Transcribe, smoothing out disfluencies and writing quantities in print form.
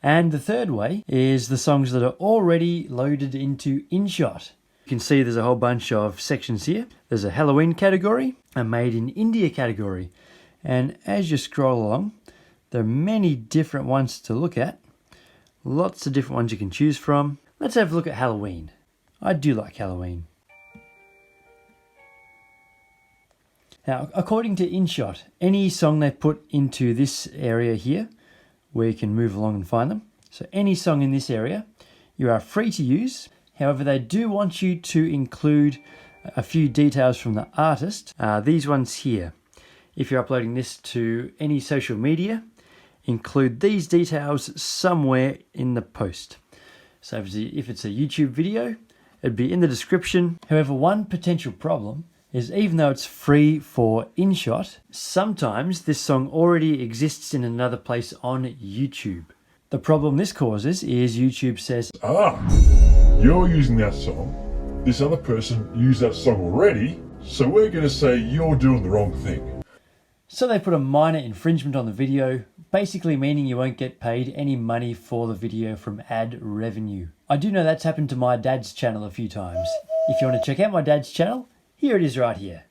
And the third way is the songs that are already loaded into InShot. You can see there's a whole bunch of sections here. There's a Halloween category, a Made in India category. And as you scroll along, there are many different ones to look at. Lots of different ones you can choose from. Let's have a look at Halloween. I do like Halloween. Now, according to InShot, any song they put into this area here, where you can move along and find them. So any song in this area, you are free to use. However, they do want you to include a few details from the artist. These ones here. If you're uploading this to any social media, include these details somewhere in the post. So if it's a YouTube video, it'd be in the description. However, one potential problem is even though it's free for InShot, sometimes this song already exists in another place on YouTube. The problem this causes is YouTube says, you're using that song, this other person used that song already, so we're going to say you're doing the wrong thing. So they put a minor infringement on the video, basically meaning you won't get paid any money for the video from ad revenue. I do know that's happened to my dad's channel a few times. If you want to check out my dad's channel, here it is right here.